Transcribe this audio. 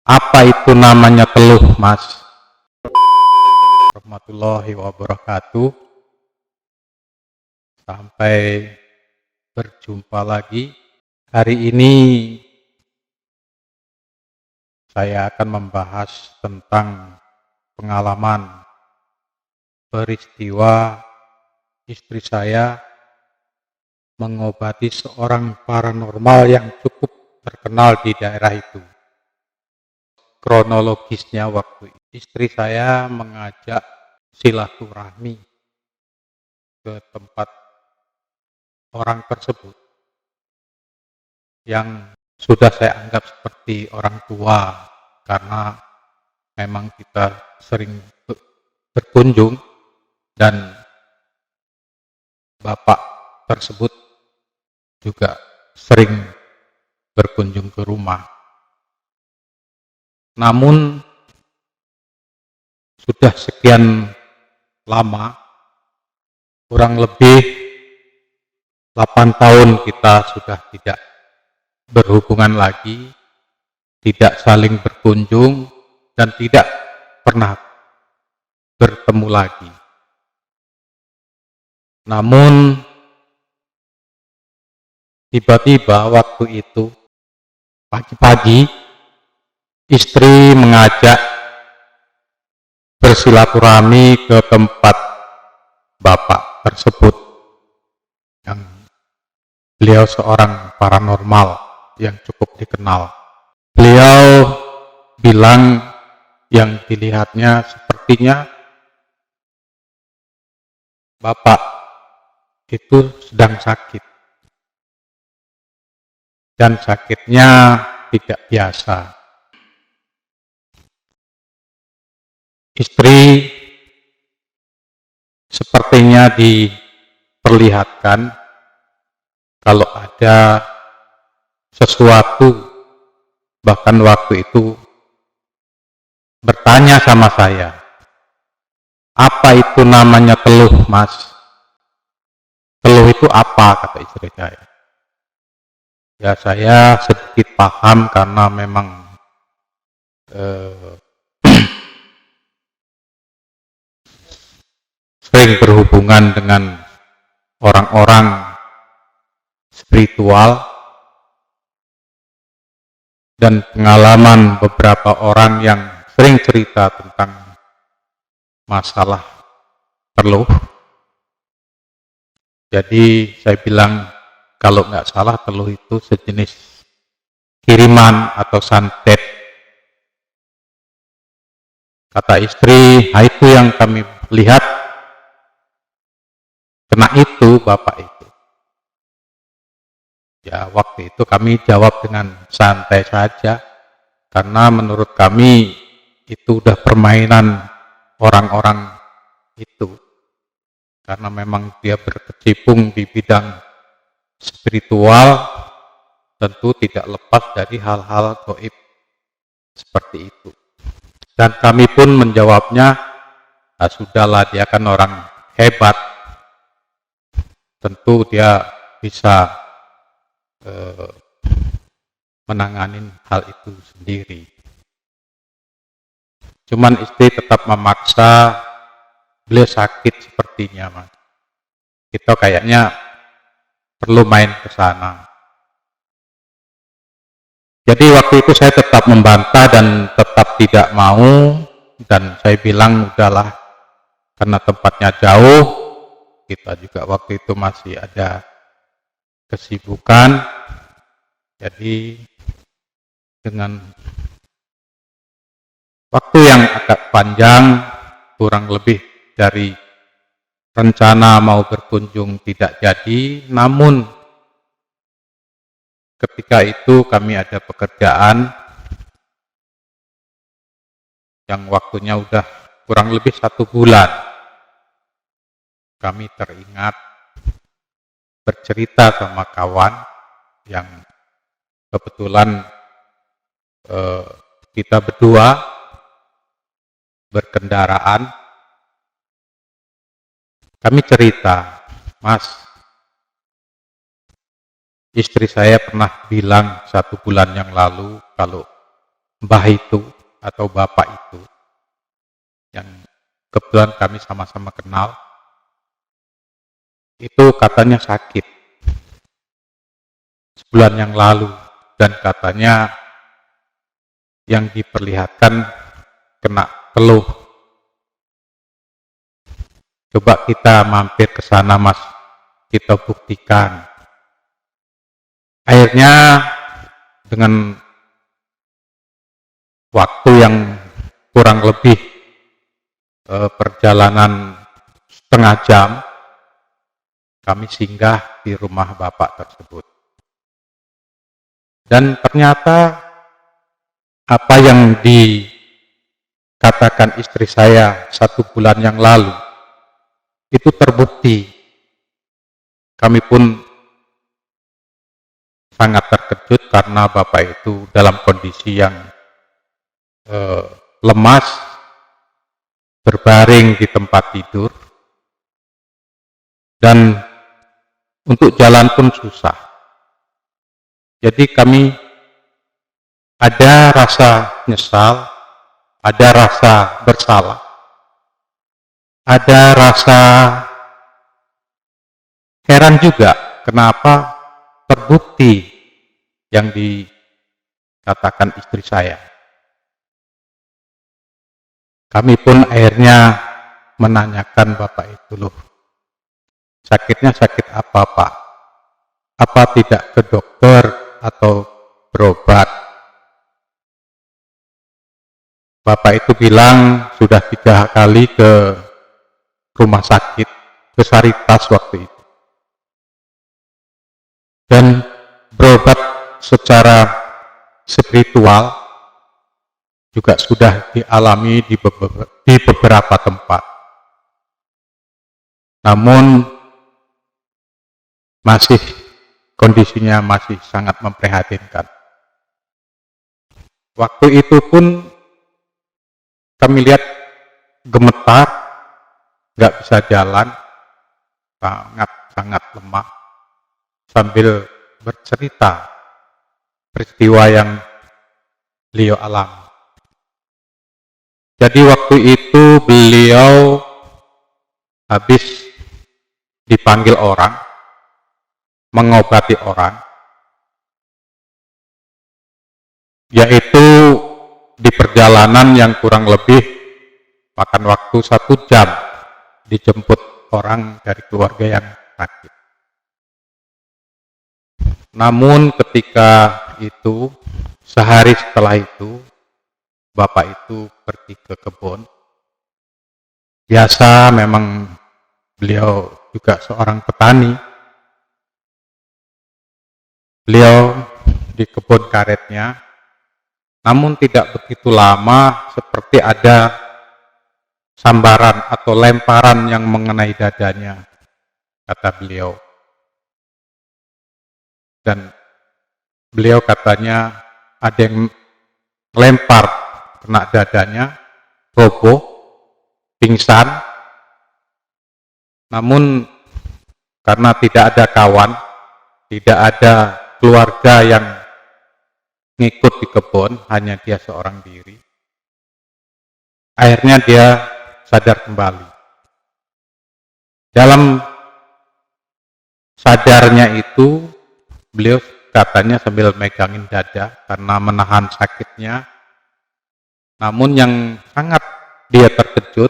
Apa itu namanya teluh, Mas? Warahmatullahi wabarakatuh. Sampai berjumpa lagi. Hari ini saya akan membahas tentang pengalaman peristiwa istri saya mengobati seorang paranormal yang cukup terkenal di daerah itu. Kronologisnya, waktu istri saya mengajak silaturahmi ke tempat orang tersebut yang sudah saya anggap seperti orang tua, karena memang kita sering berkunjung dan bapak tersebut juga sering berkunjung ke rumah. Namun sudah sekian lama, kurang lebih 8 tahun kita sudah tidak berhubungan lagi, tidak saling berkunjung, dan tidak pernah bertemu lagi. Namun tiba-tiba waktu itu pagi-pagi istri mengajak bersilaturahmi ke tempat bapak tersebut yang beliau seorang paranormal yang cukup dikenal. Beliau bilang yang dilihatnya sepertinya bapak itu sedang sakit, dan sakitnya tidak biasa. Istri sepertinya diperlihatkan kalau ada sesuatu, bahkan waktu itu bertanya sama saya, apa itu namanya teluh, Mas? Teluh itu apa? Kata istri saya. Ya, saya sedikit paham karena memang sering berhubungan dengan orang-orang spiritual, dan pengalaman beberapa orang yang sering cerita tentang masalah teluh. Jadi saya bilang kalau nggak salah teluh itu sejenis kiriman atau santet. Kata istri, itu yang kami lihat, kena itu bapak itu. Ya, waktu itu kami jawab dengan santai saja, karena menurut kami itu udah permainan orang-orang itu, karena memang dia berkecimpung di bidang spiritual, tentu tidak lepas dari hal-hal gaib seperti itu. Dan kami pun menjawabnya, sudahlah, dia kan orang hebat, tentu dia bisa menangani hal itu sendiri. Cuman istri tetap memaksa, beliau sakit sepertinya, Mas. Kita kayaknya perlu main ke sana. Jadi waktu itu saya tetap membantah dan tetap tidak mau, dan saya bilang udahlah, karena tempatnya jauh, kita juga waktu itu masih ada kesibukan. Jadi dengan waktu yang agak panjang, kurang lebih dari rencana mau berkunjung tidak jadi, namun ketika itu kami ada pekerjaan yang waktunya udah kurang lebih 1 bulan. Kami teringat bercerita sama kawan yang kebetulan kita berdua berkendaraan. Kami cerita, Mas, istri saya pernah bilang 1 bulan yang lalu kalau mbah itu atau bapak itu yang kebetulan kami sama-sama kenal, itu katanya sakit sebulan yang lalu, dan katanya yang diperlihatkan kena peluh. Coba kita mampir ke sana, Mas, kita buktikan. Akhirnya dengan waktu yang kurang lebih perjalanan setengah jam, kami singgah di rumah bapak tersebut. Dan ternyata apa yang dikatakan istri saya 1 bulan yang lalu itu terbukti. Kami pun sangat terkejut karena bapak itu dalam kondisi yang lemas, berbaring di tempat tidur, dan untuk jalan pun susah. Jadi kami ada rasa nyesal, ada rasa bersalah, ada rasa heran juga kenapa terbukti yang dikatakan istri saya. Kami pun akhirnya menanyakan bapak itu, loh, sakitnya sakit apa, Pak? Apa tidak ke dokter atau berobat? Bapak itu bilang sudah 3 kali ke rumah sakit, ke Saritas waktu itu. Dan berobat secara spiritual juga sudah dialami di beberapa tempat. Namun kondisinya masih sangat memprihatinkan. Waktu itu pun kami lihat gemetar, nggak bisa jalan, sangat lemah, sambil bercerita peristiwa yang beliau alami. Jadi waktu itu beliau habis dipanggil orang, mengobati orang, yaitu di perjalanan yang kurang lebih makan waktu 1 jam, dijemput orang dari keluarga yang sakit. Namun ketika itu, sehari setelah itu, bapak itu pergi ke kebun. Biasa, memang beliau juga seorang petani. Beliau di kebun karetnya, namun tidak begitu lama seperti ada sambaran atau lemparan yang mengenai dadanya, kata beliau. Dan beliau katanya ada yang lempar kena dadanya, roboh, pingsan. Namun karena tidak ada kawan, tidak ada keluarga yang ngikut di kebun, hanya dia seorang diri, akhirnya dia sadar kembali. Dalam sadarnya itu, beliau katanya sambil megangin dada karena menahan sakitnya. Namun yang sangat dia terkejut,